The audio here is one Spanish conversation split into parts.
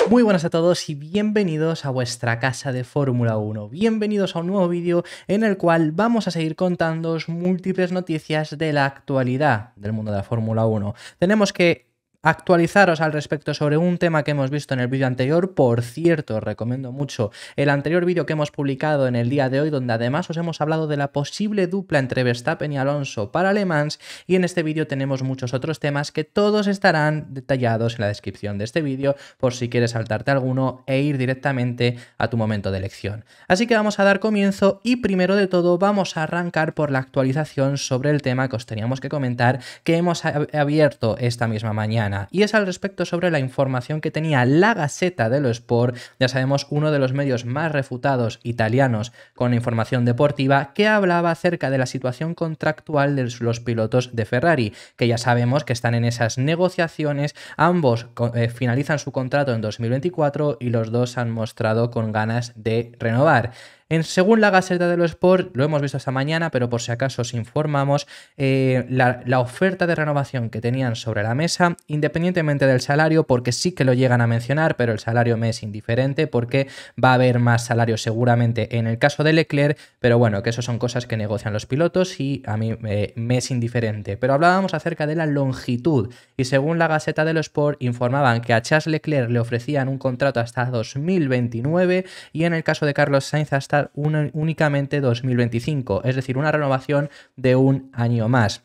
Muy buenas a todos y bienvenidos a vuestra casa de Fórmula 1. Bienvenidos a un nuevo vídeo en el cual vamos a seguir contándoos múltiples noticias de la actualidad del mundo de la Fórmula 1. Tenemos que actualizaros al respecto sobre un tema que hemos visto en el vídeo anterior. Por cierto, os recomiendo mucho el anterior vídeo que hemos publicado en el día de hoy, donde además os hemos hablado de la posible dupla entre Verstappen y Alonso para Le Mans, y en este vídeo tenemos muchos otros temas que todos estarán detallados en la descripción de este vídeo por si quieres saltarte alguno e ir directamente a tu momento de elección. Así que vamos a dar comienzo y primero de todo vamos a arrancar por la actualización sobre el tema que os teníamos que comentar, que hemos abierto esta misma mañana. Y es al respecto sobre la información que tenía la Gazzetta dello Sport, ya sabemos, uno de los medios más refutados italianos con información deportiva, que hablaba acerca de la situación contractual de los pilotos de Ferrari, que ya sabemos que están en esas negociaciones. Ambos finalizan su contrato en 2024 y los dos han mostrado con ganas de renovar. Según la Gazzetta dello Sport, lo hemos visto esta mañana, pero por si acaso os informamos, la oferta de renovación que tenían sobre la mesa, independientemente del salario, porque sí que lo llegan a mencionar, pero el salario me es indiferente porque va a haber más salario seguramente en el caso de Leclerc, pero bueno, que eso son cosas que negocian los pilotos y a mí me es indiferente. Pero hablábamos acerca de la longitud y según la Gazzetta dello Sport informaban que a Charles Leclerc le ofrecían un contrato hasta 2029 y en el caso de Carlos Sainz hasta únicamente 2025, es decir, una renovación de un año más.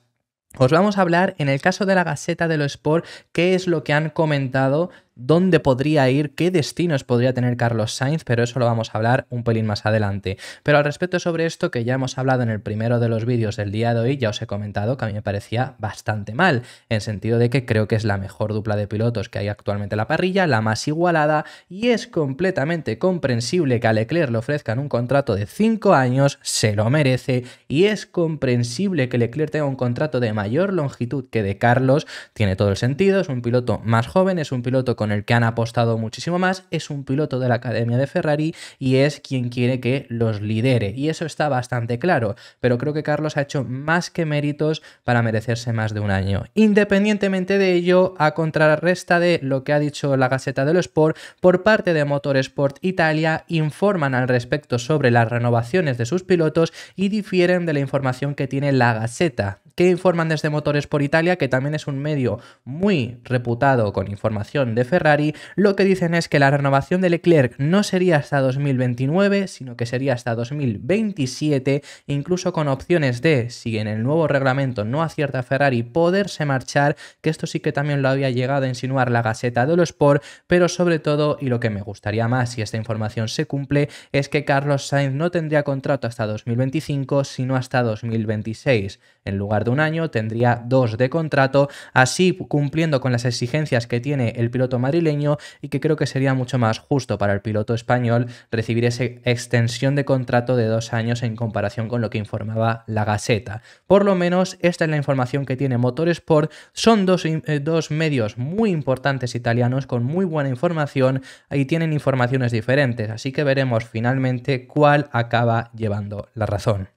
Os vamos a hablar, en el caso de la Gazzetta dello Sport, qué es lo que han comentado, dónde podría ir, qué destinos podría tener Carlos Sainz, pero eso lo vamos a hablar un pelín más adelante. Pero al respecto sobre esto, que ya hemos hablado en el primero de los vídeos del día de hoy, ya os he comentado que a mí me parecía bastante mal, en sentido de que creo que es la mejor dupla de pilotos que hay actualmente en la parrilla, la más igualada, y es completamente comprensible que a Leclerc le ofrezcan un contrato de 5 años, se lo merece, y es comprensible que Leclerc tenga un contrato de mayor longitud que de Carlos, tiene todo el sentido, es un piloto más joven, es un piloto con el que han apostado muchísimo más, es un piloto de la academia de Ferrari y es quien quiere que los lidere, y eso está bastante claro, pero creo que Carlos ha hecho más que méritos para merecerse más de un año. Independientemente de ello, a contrarresta de lo que ha dicho la Gazzetta dello Sport, por parte de Motorsport Italia informan al respecto sobre las renovaciones de sus pilotos y difieren de la información que tiene la Gazzetta. ¿Qué informan desde Motorsport Italia? Que también es un medio muy reputado con información de Ferrari. Lo que dicen es que la renovación de Leclerc no sería hasta 2029, sino que sería hasta 2027, incluso con opciones de, si en el nuevo reglamento no acierta Ferrari, poderse marchar, que esto sí que también lo había llegado a insinuar la Gazzetta dello Sport, pero sobre todo, y lo que me gustaría más si esta información se cumple, es que Carlos Sainz no tendría contrato hasta 2025, sino hasta 2026. En lugar de un año tendría 2 de contrato, así cumpliendo con las exigencias que tiene el piloto madrileño, y que creo que sería mucho más justo para el piloto español recibir esa extensión de contrato de 2 años en comparación con lo que informaba la Gazzetta. Por lo menos esta es la información que tiene Motorsport. Son dos medios muy importantes italianos con muy buena información y tienen informaciones diferentes, así que veremos finalmente cuál acaba llevando la razón.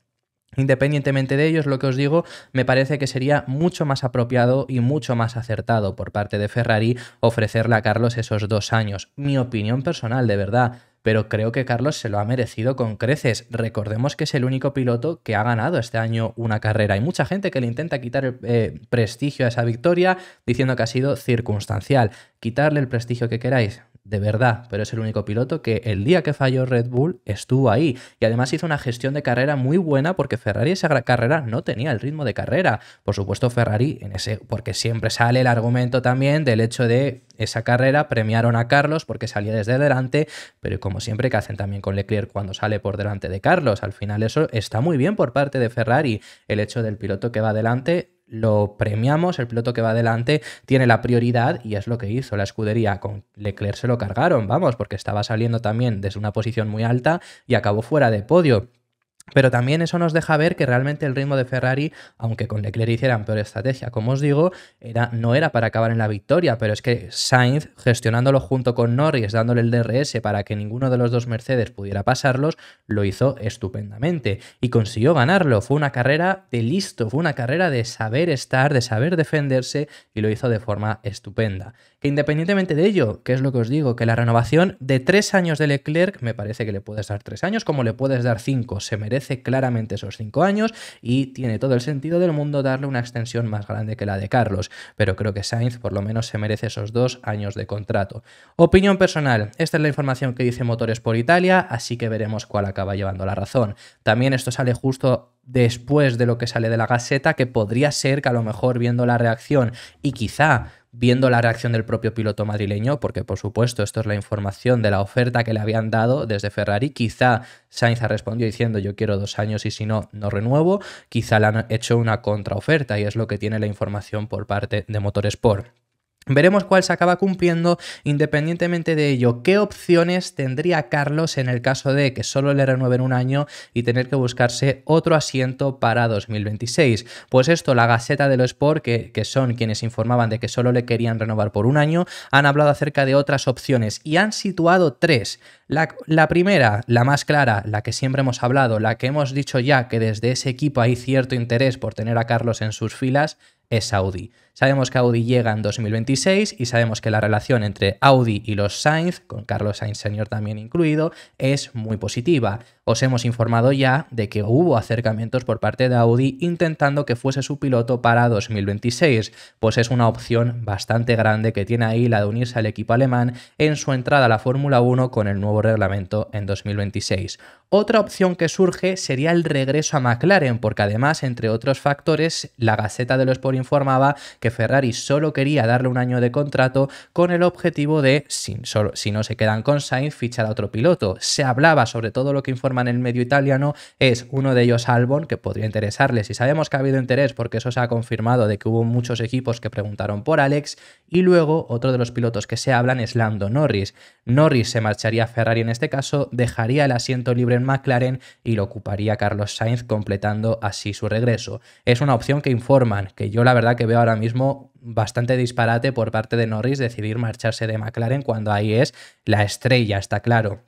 Independientemente de ello, es lo que os digo, me parece que sería mucho más apropiado y mucho más acertado por parte de Ferrari ofrecerle a Carlos esos 2 años. Mi opinión personal, de verdad, pero creo que Carlos se lo ha merecido con creces. Recordemos que es el único piloto que ha ganado este año una carrera. Hay mucha gente que le intenta quitar el prestigio a esa victoria diciendo que ha sido circunstancial. Quitarle el prestigio que queráis, de verdad, pero es el único piloto que el día que falló Red Bull estuvo ahí y además hizo una gestión de carrera muy buena porque Ferrari esa carrera no tenía el ritmo de carrera. Por supuesto Ferrari porque siempre sale el argumento también del hecho de esa carrera premiaron a Carlos porque salía desde delante, pero como siempre que hacen también con Leclerc cuando sale por delante de Carlos, al final eso está muy bien por parte de Ferrari, el hecho del piloto que va adelante lo premiamos, el piloto que va adelante tiene la prioridad y es lo que hizo la escudería. Con Leclerc se lo cargaron, vamos, porque estaba saliendo también desde una posición muy alta y acabó fuera de podio. Pero también eso nos deja ver que realmente el ritmo de Ferrari, aunque con Leclerc hicieran peor estrategia, como os digo, no era para acabar en la victoria, pero es que Sainz, gestionándolo junto con Norris, dándole el DRS para que ninguno de los dos Mercedes pudiera pasarlos, lo hizo estupendamente y consiguió ganarlo. Fue una carrera de listo, fue una carrera de saber estar, de saber defenderse, y lo hizo de forma estupenda. Que independientemente de ello, que es lo que os digo, que la renovación de 3 años de Leclerc, me parece que le puedes dar 3 años como le puedes dar 5, se merece claramente esos 5 años y tiene todo el sentido del mundo darle una extensión más grande que la de Carlos, pero creo que Sainz por lo menos se merece esos 2 años de contrato. Opinión personal, esta es la información que dice Motorsport Italia, así que veremos cuál acaba llevando la razón. También esto sale justo después de lo que sale de la Gaceta, que podría ser que a lo mejor viendo la reacción y quizá viendo la reacción del propio piloto madrileño, porque por supuesto esto es la información de la oferta que le habían dado desde Ferrari, quizá Sainz ha respondido diciendo yo quiero 2 años y si no, no renuevo, quizá le han hecho una contraoferta y es lo que tiene la información por parte de Motorsport. Veremos cuál se acaba cumpliendo. Independientemente de ello, ¿qué opciones tendría Carlos en el caso de que solo le renueven un año y tener que buscarse otro asiento para 2026? Pues esto, la Gaceta dello Sport, que son quienes informaban de que solo le querían renovar por un año, han hablado acerca de otras opciones y han situado 3. La primera, la más clara, la que siempre hemos hablado, la que hemos dicho ya que desde ese equipo hay cierto interés por tener a Carlos en sus filas, es Audi. Sabemos que Audi llega en 2026 y sabemos que la relación entre Audi y los Sainz, con Carlos Sainz Sr. también incluido, es muy positiva. Os hemos informado ya de que hubo acercamientos por parte de Audi intentando que fuese su piloto para 2026, pues es una opción bastante grande que tiene ahí la de unirse al equipo alemán en su entrada a la Fórmula 1 con el nuevo reglamento en 2026. Otra opción que surge sería el regreso a McLaren, porque además, entre otros factores, la Gaceta dello Sport informaba que Ferrari solo quería darle un año de contrato con el objetivo de, si no se quedan con Sainz, fichar a otro piloto. Se hablaba, sobre todo lo que informa en el medio italiano, es uno de ellos Albon, que podría interesarles, y sabemos que ha habido interés porque eso se ha confirmado de que hubo muchos equipos que preguntaron por Alex, y luego otro de los pilotos que se hablan es Lando Norris. Norris se marcharía a Ferrari en este caso, dejaría el asiento libre en McLaren y lo ocuparía Carlos Sainz, completando así su regreso. Es una opción que informan, que yo la verdad que veo ahora mismo bastante disparate por parte de Norris decidir marcharse de McLaren cuando ahí es la estrella, está claro.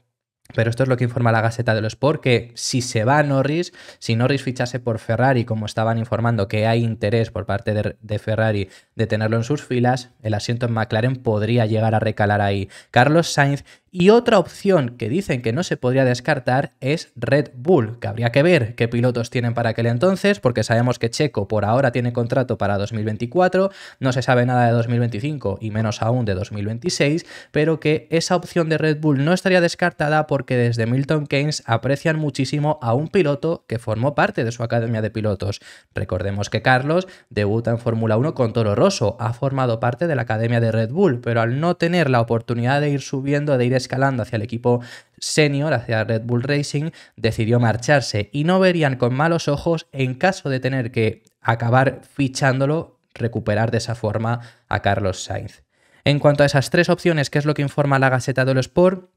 Pero esto es lo que informa la Gaceta dello Sport, que si se va Norris, si Norris fichase por Ferrari, como estaban informando que hay interés por parte de Ferrari de tenerlo en sus filas, el asiento en McLaren podría llegar a recalar ahí Carlos Sainz. Y otra opción que dicen que no se podría descartar es Red Bull, que habría que ver qué pilotos tienen para aquel entonces, porque sabemos que Checo por ahora tiene contrato para 2024, no se sabe nada de 2025 y menos aún de 2026, pero que esa opción de Red Bull no estaría descartada porque desde Milton Keynes aprecian muchísimo a un piloto que formó parte de su academia de pilotos. Recordemos que Carlos debuta en Fórmula 1 con Toro Rosso, ha formado parte de la academia de Red Bull, pero al no tener la oportunidad de ir subiendo, de ir escalando hacia el equipo senior, hacia Red Bull Racing, decidió marcharse y no verían con malos ojos, en caso de tener que acabar fichándolo, recuperar de esa forma a Carlos Sainz. En cuanto a esas 3 opciones, ¿qué es lo que informa la Gaceta dello Sport?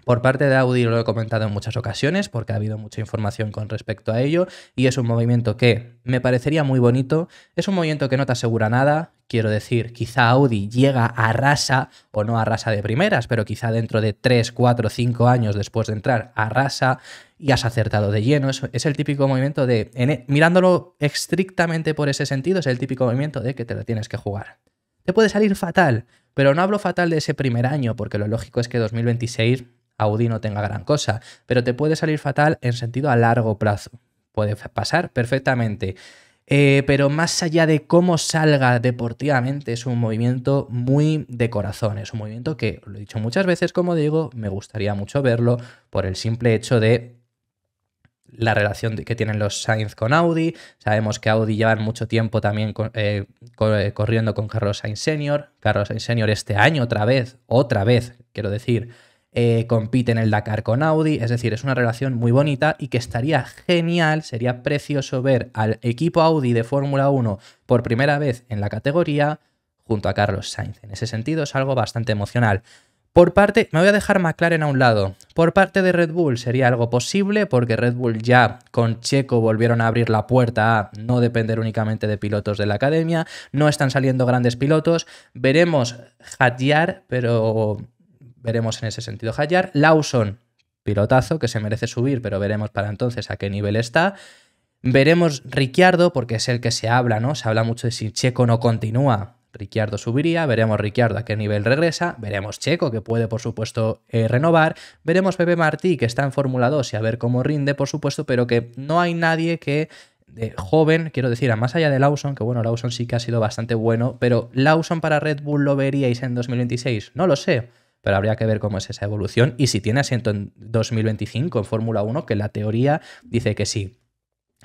Por parte de Audi lo he comentado en muchas ocasiones porque ha habido mucha información con respecto a ello y es un movimiento que me parecería muy bonito, es un movimiento que no te asegura nada, quiero decir, quizá Audi llega a rasa o no a rasa de primeras, pero quizá dentro de 3, 4, 5 años después de entrar a rasa y has acertado de lleno, es el típico movimiento de, mirándolo estrictamente por ese sentido, es el típico movimiento de que te lo tienes que jugar. Te puede salir fatal, pero no hablo fatal de ese primer año porque lo lógico es que 2026... Audi no tenga gran cosa, pero te puede salir fatal en sentido a largo plazo. Puede pasar perfectamente. Pero más allá de cómo salga deportivamente, es un movimiento muy de corazón. Es un movimiento que, lo he dicho muchas veces, como digo, me gustaría mucho verlo por el simple hecho de la relación que tienen los Sainz con Audi. Sabemos que Audi llevan mucho tiempo también corriendo con Carlos Sainz Sr. Carlos Sainz Sr. este año otra vez, quiero decir, compite en el Dakar con Audi, es decir, es una relación muy bonita y que estaría genial, sería precioso ver al equipo Audi de Fórmula 1 por primera vez en la categoría junto a Carlos Sainz. En ese sentido es algo bastante emocional. Me voy a dejar McLaren a un lado. Por parte de Red Bull sería algo posible porque Red Bull ya con Checo volvieron a abrir la puerta a no depender únicamente de pilotos de la academia. No están saliendo grandes pilotos. Veremos Hadjar, pero veremos en ese sentido Hadjar. Lawson, pilotazo que se merece subir, pero veremos para entonces a qué nivel está. Veremos Ricciardo, porque es el que se habla, ¿no? Se habla mucho de si Checo no continúa, Ricciardo subiría, veremos Ricciardo a qué nivel regresa, veremos Checo, que puede por supuesto renovar, veremos Pepe Martí, que está en Fórmula 2 y a ver cómo rinde, por supuesto, pero que no hay nadie que de joven, quiero decir, más allá de Lawson, que bueno, Lawson sí que ha sido bastante bueno, pero Lawson para Red Bull ¿lo veríais en 2026? No lo sé, pero habría que ver cómo es esa evolución y si tiene asiento en 2025 en Fórmula 1, que la teoría dice que sí.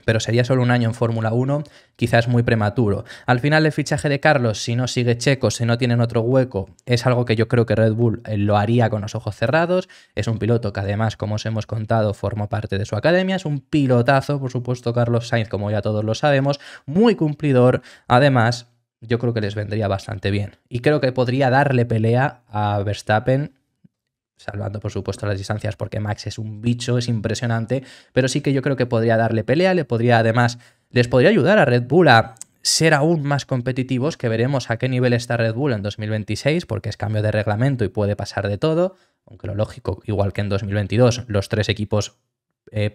Pero sería solo un año en Fórmula 1, quizás muy prematuro. Al final el fichaje de Carlos, si no sigue Checo, si no tienen otro hueco, es algo que yo creo que Red Bull lo haría con los ojos cerrados. Es un piloto que además, como os hemos contado, formó parte de su academia. Es un pilotazo, por supuesto, Carlos Sainz, como ya todos lo sabemos, muy cumplidor. Además, yo creo que les vendría bastante bien. Y creo que podría darle pelea a Verstappen, salvando por supuesto las distancias porque Max es un bicho, es impresionante, pero sí que yo creo que podría darle pelea, les podría ayudar a Red Bull a ser aún más competitivos, que veremos a qué nivel está Red Bull en 2026, porque es cambio de reglamento y puede pasar de todo, aunque lo lógico, igual que en 2022, los tres equipos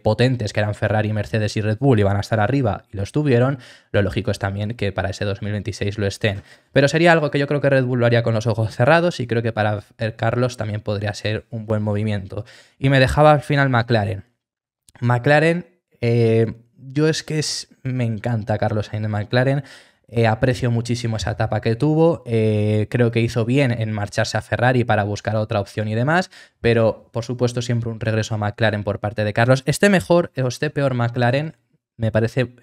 potentes que eran Ferrari, Mercedes y Red Bull iban a estar arriba y lo estuvieron, lo lógico es también que para ese 2026 lo estén. Pero sería algo que yo creo que Red Bull lo haría con los ojos cerrados y creo que para Carlos también podría ser un buen movimiento. Y me dejaba al final McLaren. Yo es que me encanta Carlos Sainz de McLaren. Aprecio muchísimo esa etapa que tuvo, creo que hizo bien en marcharse a Ferrari para buscar otra opción y demás, pero por supuesto siempre un regreso a McLaren por parte de Carlos. Esté mejor o esté peor McLaren, me parece,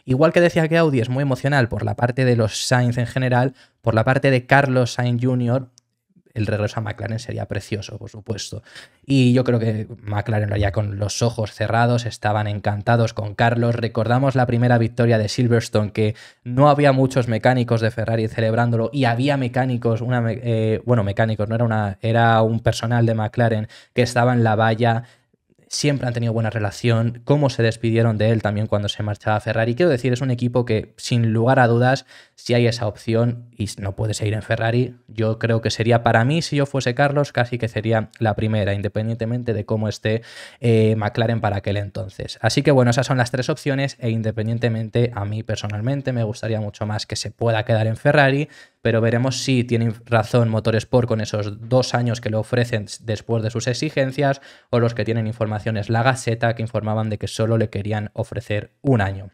igual que decía que Audi es muy emocional por la parte de los Sainz en general, por la parte de Carlos Sainz Jr., el regreso a McLaren sería precioso, por supuesto. Y yo creo que McLaren lo haría con los ojos cerrados, estaban encantados con Carlos. Recordamos la primera victoria de Silverstone, que no había muchos mecánicos de Ferrari celebrándolo y había mecánicos, mecánicos, era un personal de McLaren que estaba en la valla. Siempre han tenido buena relación, cómo se despidieron de él también cuando se marchaba a Ferrari. Quiero decir, es un equipo que, sin lugar a dudas, si hay esa opción y no puede seguir en Ferrari, yo creo que sería para mí, si yo fuese Carlos, casi que sería la primera, independientemente de cómo esté McLaren para aquel entonces. Así que bueno, esas son las tres opciones e independientemente, a mí personalmente me gustaría mucho más que se pueda quedar en Ferrari, pero veremos si tiene razón Motorsport con esos 2 años que le ofrecen después de sus exigencias o los que tienen informaciones La Gaceta que informaban de que solo le querían ofrecer 1 año.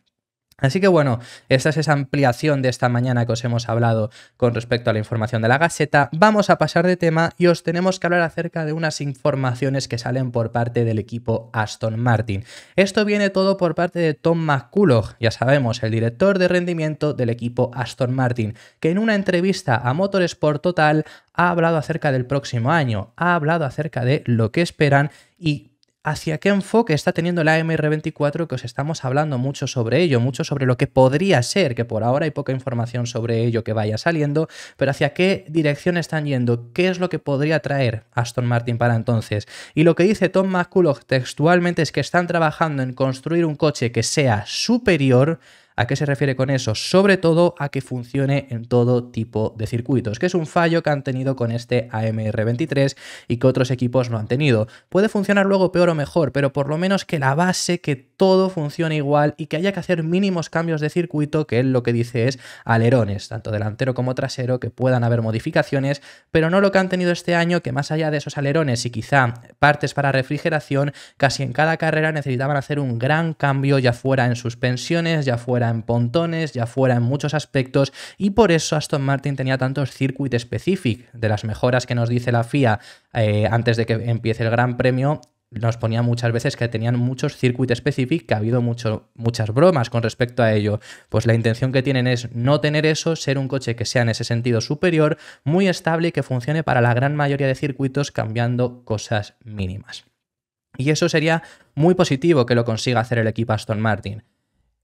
Así que bueno, esta es esa ampliación de esta mañana que os hemos hablado con respecto a la información de La Gaceta. Vamos a pasar de tema y os tenemos que hablar acerca de unas informaciones que salen por parte del equipo Aston Martin. Esto viene todo por parte de Tom McCulloch, ya sabemos, el director de rendimiento del equipo Aston Martin, que en una entrevista a Motorsport Total ha hablado acerca del próximo año, ha hablado acerca de lo que esperan y hacia qué enfoque está teniendo la AMR24, que os estamos hablando mucho sobre ello, mucho sobre lo que podría ser, que por ahora hay poca información sobre ello que vaya saliendo, pero hacia qué dirección están yendo, qué es lo que podría traer Aston Martin para entonces. Y lo que dice Tom McCulloch textualmente es que están trabajando en construir un coche que sea superior. ¿A qué se refiere con eso? Sobre todo a que funcione en todo tipo de circuitos, que es un fallo que han tenido con este AMR23 y que otros equipos no han tenido. Puede funcionar luego peor o mejor, pero por lo menos que la base, que todo funcione igual y que haya que hacer mínimos cambios de circuito, que él lo que dice es alerones, tanto delantero como trasero, que puedan haber modificaciones, pero no lo que han tenido este año, que más allá de esos alerones y quizá partes para refrigeración, casi en cada carrera necesitaban hacer un gran cambio, ya fuera en suspensiones, ya fuera en pontones, ya fuera en muchos aspectos, y por eso Aston Martin tenía tantos circuit specific. De las mejoras que nos dice la FIA antes de que empiece el Gran Premio, nos ponía muchas veces que tenían muchos circuit specific, que ha habido muchas bromas con respecto a ello. Pues la intención que tienen es no tener eso, ser un coche que sea en ese sentido superior, muy estable y que funcione para la gran mayoría de circuitos, cambiando cosas mínimas. Y eso sería muy positivo que lo consiga hacer el equipo Aston Martin.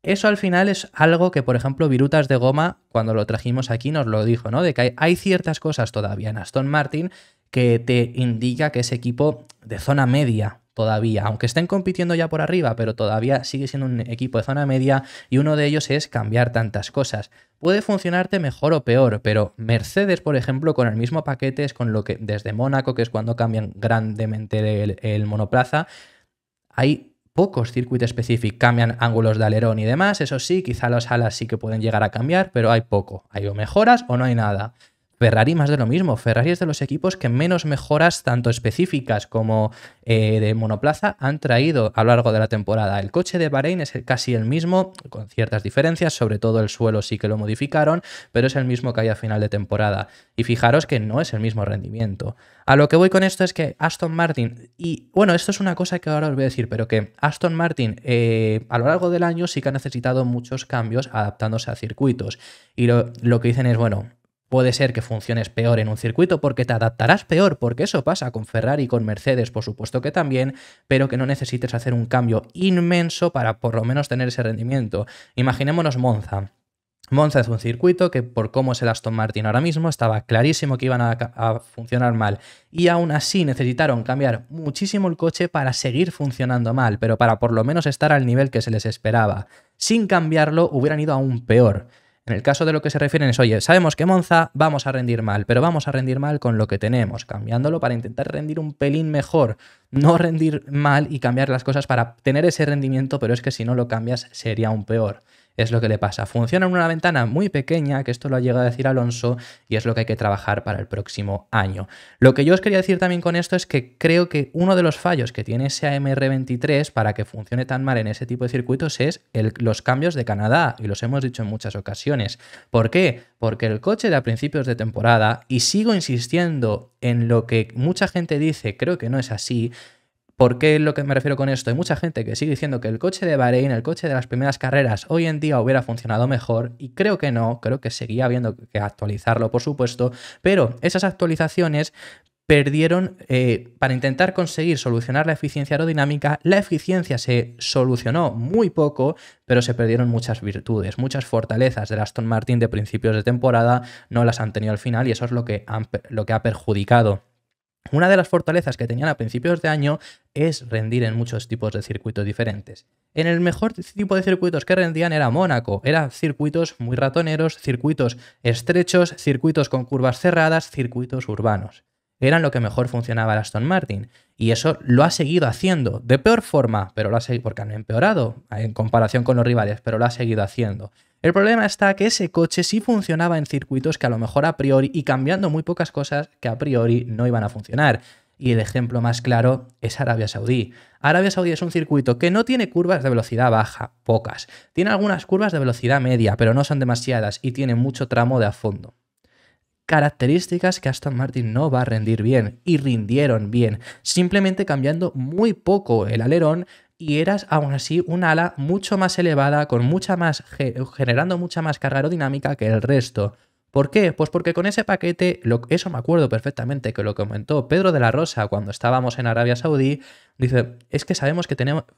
Eso al final es algo que, por ejemplo, Virutas de Goma, cuando lo trajimos aquí, nos lo dijo, ¿no? De que hay ciertas cosas todavía en Aston Martin que te indica que es equipo de zona media todavía, aunque estén compitiendo ya por arriba, pero todavía sigue siendo un equipo de zona media y uno de ellos es cambiar tantas cosas. Puede funcionarte mejor o peor, pero Mercedes, por ejemplo, con el mismo paquete es con lo que desde Mónaco, que es cuando cambian grandemente el monoplaza, hay pocos circuitos específicos, cambian ángulos de alerón y demás, eso sí, quizá las alas sí que pueden llegar a cambiar, pero hay poco, hay o mejoras o no hay nada. Ferrari más de lo mismo, Ferrari es de los equipos que menos mejoras tanto específicas como de monoplaza han traído a lo largo de la temporada. El coche de Bahrein es casi el mismo, con ciertas diferencias, sobre todo el suelo sí que lo modificaron, pero es el mismo que hay a final de temporada. Y fijaros que no es el mismo rendimiento. A lo que voy con esto es que Aston Martin, y bueno, esto es una cosa que ahora os voy a decir, pero que Aston Martin a lo largo del año sí que ha necesitado muchos cambios adaptándose a circuitos. Y lo que dicen es, bueno, puede ser que funciones peor en un circuito porque te adaptarás peor, porque eso pasa con Ferrari y con Mercedes, por supuesto que también, pero que no necesites hacer un cambio inmenso para por lo menos tener ese rendimiento. Imaginémonos Monza. Monza es un circuito que por cómo es el Aston Martin ahora mismo estaba clarísimo que iban a funcionar mal y aún así necesitaron cambiar muchísimo el coche para seguir funcionando mal, pero para por lo menos estar al nivel que se les esperaba. Sin cambiarlo hubieran ido aún peor. En el caso de lo que se refieren es, oye, sabemos que Monza vamos a rendir mal, pero vamos a rendir mal con lo que tenemos, cambiándolo para intentar rendir un pelín mejor, no rendir mal y cambiar las cosas para tener ese rendimiento, pero es que si no lo cambias sería aún peor. Es lo que le pasa. Funciona en una ventana muy pequeña, que esto lo ha llegado a decir Alonso, y es lo que hay que trabajar para el próximo año. Lo que yo os quería decir también con esto es que creo que uno de los fallos que tiene ese AMR23 para que funcione tan mal en ese tipo de circuitos es los cambios de Canadá, y los hemos dicho en muchas ocasiones. ¿Por qué? Porque el coche de a principios de temporada, y sigo insistiendo en lo que mucha gente dice, creo que no es así. ¿Por qué es lo que me refiero con esto? Hay mucha gente que sigue diciendo que el coche de Bahrein, el coche de las primeras carreras, hoy en día hubiera funcionado mejor y creo que no, creo que seguía habiendo que actualizarlo, por supuesto, pero esas actualizaciones perdieron, para intentar conseguir solucionar la eficiencia aerodinámica, la eficiencia se solucionó muy poco, pero se perdieron muchas virtudes, muchas fortalezas del Aston Martin de principios de temporada, no las han tenido al final y eso es lo que ha perjudicado. Una de las fortalezas que tenían a principios de año es rendir en muchos tipos de circuitos diferentes. En el mejor tipo de circuitos que rendían era Mónaco, eran circuitos muy ratoneros, circuitos estrechos, circuitos con curvas cerradas, circuitos urbanos. Eran lo que mejor funcionaba el Aston Martin. Y eso lo ha seguido haciendo, de peor forma, pero lo ha seguido, porque han empeorado en comparación con los rivales, pero lo ha seguido haciendo. El problema está que ese coche sí funcionaba en circuitos que a lo mejor a priori, y cambiando muy pocas cosas que a priori no iban a funcionar. Y el ejemplo más claro es Arabia Saudí. Arabia Saudí es un circuito que no tiene curvas de velocidad baja, pocas. Tiene algunas curvas de velocidad media, pero no son demasiadas y tiene mucho tramo de a fondo. Características que Aston Martin no va a rendir bien, y rindieron bien, simplemente cambiando muy poco el alerón y eras aún así un ala mucho más elevada, con generando mucha más carga aerodinámica que el resto. ¿Por qué? Pues porque con ese paquete, eso me acuerdo perfectamente que lo comentó Pedro de la Rosa cuando estábamos en Arabia Saudí, dice, es que sabemos que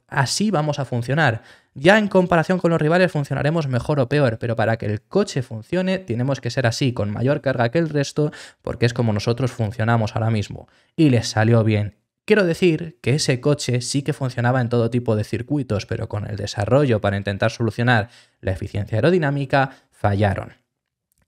así vamos a funcionar. Ya en comparación con los rivales funcionaremos mejor o peor, pero para que el coche funcione tenemos que ser así, con mayor carga que el resto, porque es como nosotros funcionamos ahora mismo. Y les salió bien. Quiero decir que ese coche sí que funcionaba en todo tipo de circuitos, pero con el desarrollo para intentar solucionar la eficiencia aerodinámica, fallaron.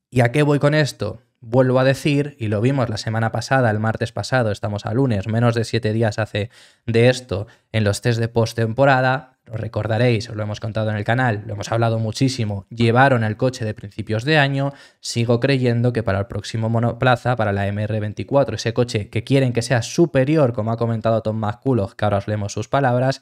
¿Y a qué voy con esto? Vuelvo a decir, y lo vimos la semana pasada, el martes pasado, estamos a lunes, menos de 7 días hace de esto, en los test de postemporada, lo recordaréis, os lo hemos contado en el canal, lo hemos hablado muchísimo, llevaron el coche de principios de año, sigo creyendo que para el próximo monoplaza, para la MR24, ese coche que quieren que sea superior, como ha comentado Tom McCulloch, que ahora os leemos sus palabras,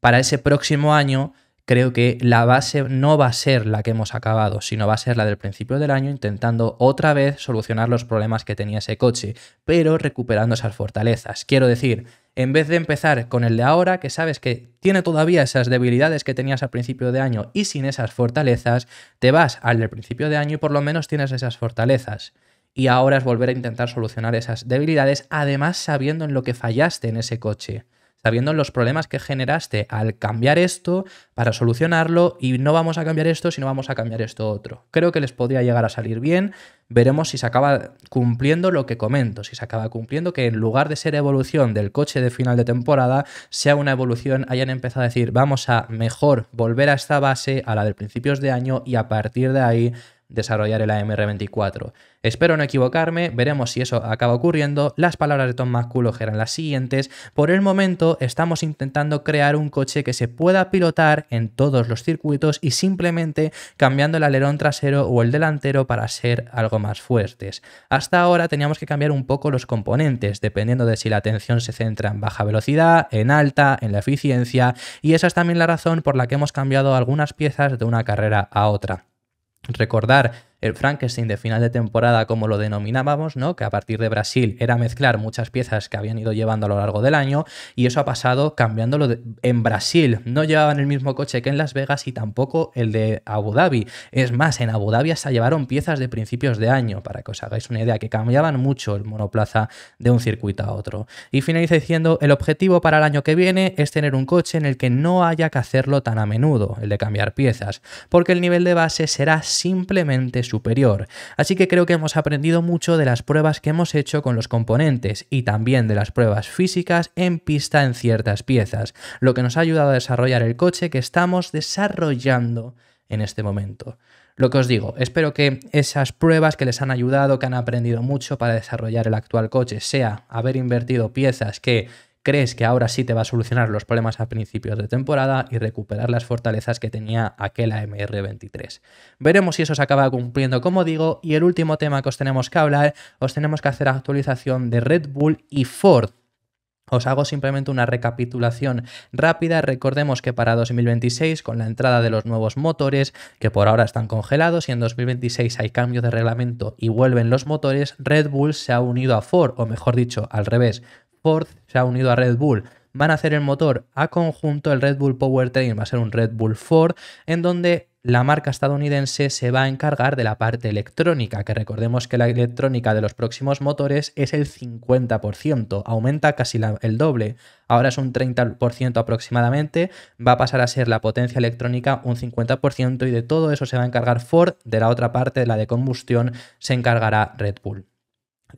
para ese próximo año creo que la base no va a ser la que hemos acabado, sino va a ser la del principio del año, intentando otra vez solucionar los problemas que tenía ese coche, pero recuperando esas fortalezas. Quiero decir, en vez de empezar con el de ahora, que sabes que tiene todavía esas debilidades que tenías al principio de año y sin esas fortalezas, te vas al del principio de año y por lo menos tienes esas fortalezas. Y ahora es volver a intentar solucionar esas debilidades, además sabiendo en lo que fallaste en ese coche. sabiendo los problemas que generaste al cambiar esto para solucionarlo, y no vamos a cambiar esto, sino vamos a cambiar esto otro. Creo que les podría llegar a salir bien. Veremos si se acaba cumpliendo lo que comento, si se acaba cumpliendo que en lugar de ser evolución del coche de final de temporada, sea una evolución, hayan empezado a decir, vamos a mejor volver a esta base, a la de principios de año, y a partir de ahí desarrollar el AMR24. Espero no equivocarme, veremos si eso acaba ocurriendo. Las palabras de Tom McCulloch eran las siguientes: por el momento estamos intentando crear un coche que se pueda pilotar en todos los circuitos y simplemente cambiando el alerón trasero o el delantero para ser algo más fuertes. Hasta ahora teníamos que cambiar un poco los componentes, dependiendo de si la atención se centra en baja velocidad, en alta, en la eficiencia, y esa es también la razón por la que hemos cambiado algunas piezas de una carrera a otra. Recordar el Frankenstein de final de temporada, como lo denominábamos, ¿no? Que a partir de Brasil era mezclar muchas piezas que habían ido llevando a lo largo del año, y eso ha pasado cambiándolo en Brasil. No llevaban el mismo coche que en Las Vegas y tampoco el de Abu Dhabi. Es más, en Abu Dhabi hasta llevaron piezas de principios de año, para que os hagáis una idea, que cambiaban mucho el monoplaza de un circuito a otro. Y finaliza diciendo: el objetivo para el año que viene es tener un coche en el que no haya que hacerlo tan a menudo, el de cambiar piezas, porque el nivel de base será simplemente superior. Así que creo que hemos aprendido mucho de las pruebas que hemos hecho con los componentes y también de las pruebas físicas en pista en ciertas piezas, lo que nos ha ayudado a desarrollar el coche que estamos desarrollando en este momento. Lo que os digo, espero que esas pruebas que les han ayudado, que han aprendido mucho para desarrollar el actual coche, sea haber invertido piezas que crees que ahora sí te va a solucionar los problemas a principios de temporada y recuperar las fortalezas que tenía aquel AMR23. Veremos si eso se acaba cumpliendo, como digo. Y el último tema que os tenemos que hablar, os tenemos que hacer actualización de Red Bull y Ford. Os hago simplemente una recapitulación rápida. Recordemos que para 2026, con la entrada de los nuevos motores, que por ahora están congelados, y en 2026 hay cambio de reglamento y vuelven los motores, Red Bull se ha unido a Ford, o mejor dicho, al revés. Ford se ha unido a Red Bull. Van a hacer el motor a conjunto, el Red Bull Powertrain va a ser un Red Bull Ford, en donde la marca estadounidense se va a encargar de la parte electrónica, que recordemos que la electrónica de los próximos motores es el 50%, aumenta casi el doble, ahora es un 30% aproximadamente, va a pasar a ser la potencia electrónica un 50%, y de todo eso se va a encargar Ford. De la otra parte, de la de combustión, se encargará Red Bull.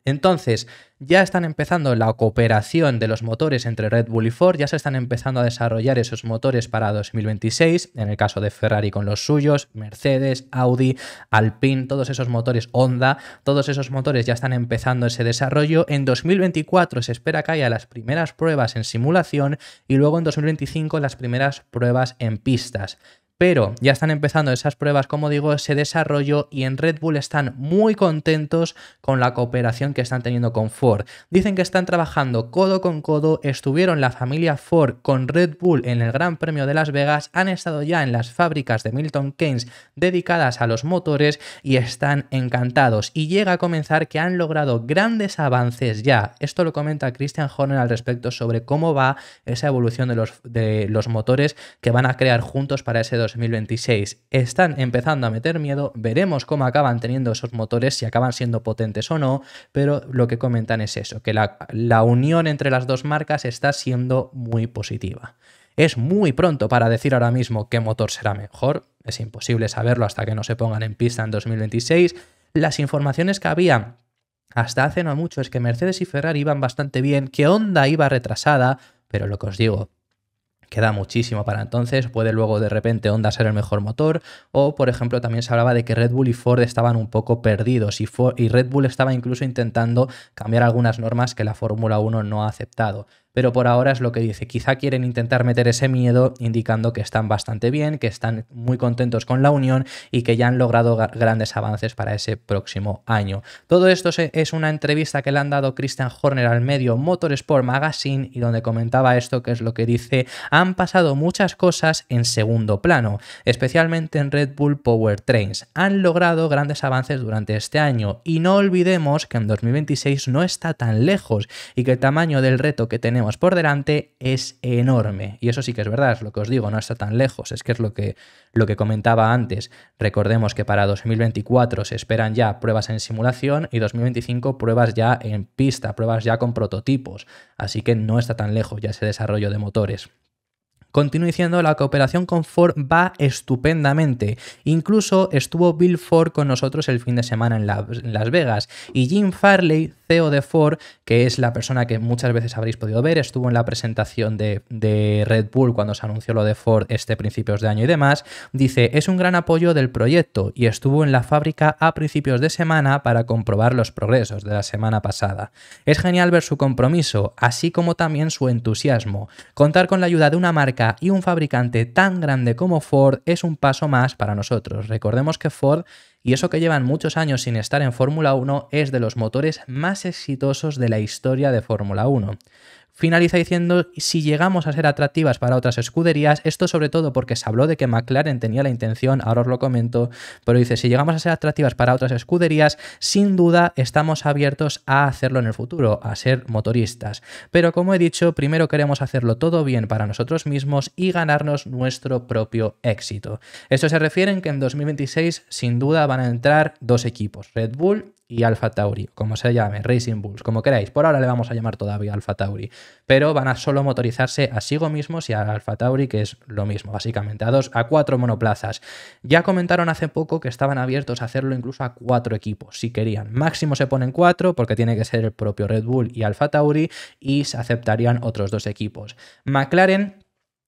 Entonces, ya están empezando la cooperación de los motores entre Red Bull y Ford, ya se están empezando a desarrollar esos motores para 2026, en el caso de Ferrari con los suyos, Mercedes, Audi, Alpine, todos esos motores, Honda, todos esos motores ya están empezando ese desarrollo. En 2024 se espera que haya las primeras pruebas en simulación y luego en 2025 las primeras pruebas en pistas. Pero ya están empezando esas pruebas, como digo, ese desarrollo, y en Red Bull están muy contentos con la cooperación que están teniendo con Ford. Dicen que están trabajando codo con codo, estuvieron la familia Ford con Red Bull en el Gran Premio de Las Vegas, han estado ya en las fábricas de Milton Keynes dedicadas a los motores y están encantados. Y llega a comenzar que han logrado grandes avances ya. Esto lo comenta Christian Horner al respecto sobre cómo va esa evolución de los motores que van a crear juntos para ese 2026. Están empezando a meter miedo, veremos cómo acaban teniendo esos motores, si acaban siendo potentes o no, pero lo que comentan es eso, que la unión entre las dos marcas está siendo muy positiva. Es muy pronto para decir ahora mismo qué motor será mejor, es imposible saberlo hasta que no se pongan en pista en 2026. Las informaciones que había hasta hace no mucho es que Mercedes y Ferrari iban bastante bien, que Honda iba retrasada, pero lo que os digo, queda muchísimo para entonces. Puede luego de repente Honda ser el mejor motor, o por ejemplo también se hablaba de que Red Bull y Ford estaban un poco perdidos y Red Bull estaba incluso intentando cambiar algunas normas que la Fórmula 1 no ha aceptado. Pero por ahora es lo que dice, quizá quieren intentar meter ese miedo indicando que están bastante bien, que están muy contentos con la unión y que ya han logrado grandes avances para ese próximo año. Todo esto es una entrevista que le han dado Christian Horner al medio Motorsport Magazine, y donde comentaba esto, que es lo que dice: han pasado muchas cosas en segundo plano, especialmente en Red Bull Powertrains. Han logrado grandes avances durante este año y no olvidemos que en 2026 no está tan lejos y que el tamaño del reto que tenemos por delante es enorme. Y eso sí que es verdad, es lo que os digo, no está tan lejos, es que es lo que comentaba antes. Recordemos que para 2024 se esperan ya pruebas en simulación y 2025 pruebas ya en pista, pruebas ya con prototipos, así que no está tan lejos ya ese desarrollo de motores. Continúo diciendo, la cooperación con Ford va estupendamente. Incluso estuvo Bill Ford con nosotros el fin de semana en Las Vegas. Y Jim Farley, CEO de Ford, que es la persona que muchas veces habréis podido ver, estuvo en la presentación de Red Bull cuando se anunció lo de Ford principios de año y demás, dice, es un gran apoyo del proyecto y estuvo en la fábrica a principios de semana para comprobar los progresos de la semana pasada. Es genial ver su compromiso, así como también su entusiasmo. Contar con la ayuda de una marca y un fabricante tan grande como Ford es un paso más para nosotros. Recordemos que Ford, y eso que llevan muchos años sin estar en Fórmula 1, es de los motores más exitosos de la historia de Fórmula 1. Finaliza diciendo, si llegamos a ser atractivas para otras escuderías, esto sobre todo porque se habló de que McLaren tenía la intención, ahora os lo comento, pero dice, si llegamos a ser atractivas para otras escuderías, sin duda estamos abiertos a hacerlo en el futuro, a ser motoristas. Pero como he dicho, primero queremos hacerlo todo bien para nosotros mismos y ganarnos nuestro propio éxito. Esto se refiere en que en 2026 sin duda van a entrar dos equipos, Red Bull y Alfa Tauri, como se llame, Racing Bulls, como queráis. Por ahora le vamos a llamar todavía Alfa Tauri, pero van a solo motorizarse a sí mismos y a Alfa Tauri, que es lo mismo, básicamente, a 4 monoplazas. Ya comentaron hace poco que estaban abiertos a hacerlo incluso a 4 equipos, si querían. Máximo se ponen 4 porque tiene que ser el propio Red Bull y Alfa Tauri y se aceptarían otros 2 equipos. McLaren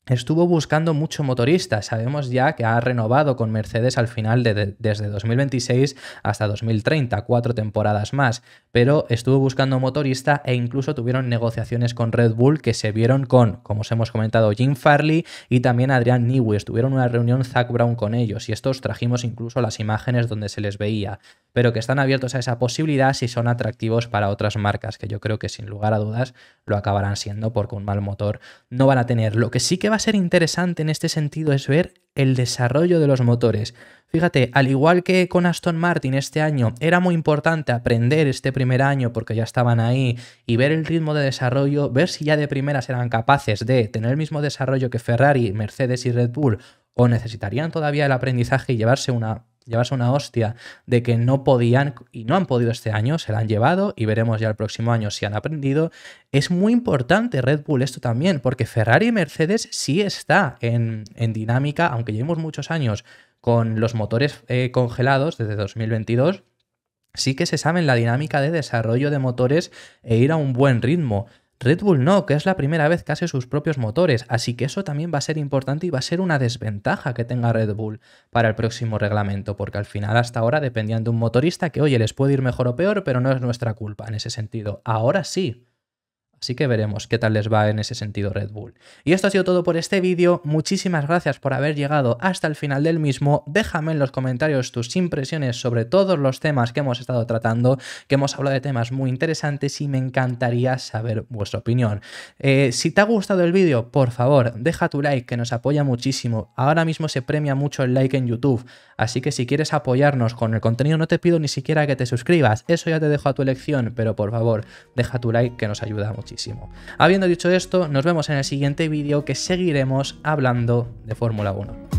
estuvo buscando mucho motorista, sabemos ya que ha renovado con Mercedes al final desde 2026 hasta 2030, 4 temporadas más, pero estuvo buscando motorista e incluso tuvieron negociaciones con Red Bull que se vieron con, como os hemos comentado, Jim Farley y también Adrian Newey. Estuvieron una reunión Zak Brown con ellos y estos trajimos incluso las imágenes donde se les veía, pero que están abiertos a esa posibilidad si son atractivos para otras marcas, que yo creo que sin lugar a dudas lo acabarán siendo porque un mal motor no van a tener. Lo que sí que va a ser interesante en este sentido es ver el desarrollo de los motores. Fíjate, al igual que con Aston Martin este año era muy importante aprender este primer año porque ya estaban ahí y ver el ritmo de desarrollo, ver si ya de primeras eran capaces de tener el mismo desarrollo que Ferrari, Mercedes y Red Bull o necesitarían todavía el aprendizaje y llevarse una hostia de que no podían y no han podido este año, se la han llevado y veremos ya el próximo año si han aprendido. Es muy importante Red Bull esto también, porque Ferrari y Mercedes sí está en dinámica, aunque llevemos muchos años con los motores congelados desde 2022, sí que se sabe en la dinámica de desarrollo de motores e ir a un buen ritmo. Red Bull no, que es la primera vez que hace sus propios motores, así que eso también va a ser importante y va a ser una desventaja que tenga Red Bull para el próximo reglamento, porque al final hasta ahora dependían de un motorista que, oye, les puede ir mejor o peor, pero no es nuestra culpa en ese sentido. Ahora sí. Así que veremos qué tal les va en ese sentido Red Bull. Y esto ha sido todo por este vídeo. Muchísimas gracias por haber llegado hasta el final del mismo. Déjame en los comentarios tus impresiones sobre todos los temas que hemos estado tratando, que hemos hablado de temas muy interesantes y me encantaría saber vuestra opinión. Si te ha gustado el vídeo, por favor, deja tu like, que nos apoya muchísimo. Ahora mismo se premia mucho el like en YouTube, así que si quieres apoyarnos con el contenido no te pido ni siquiera que te suscribas. Eso ya te dejo a tu elección, pero por favor, deja tu like que nos ayuda mucho. Habiendo dicho esto, nos vemos en el siguiente vídeo que seguiremos hablando de Fórmula 1.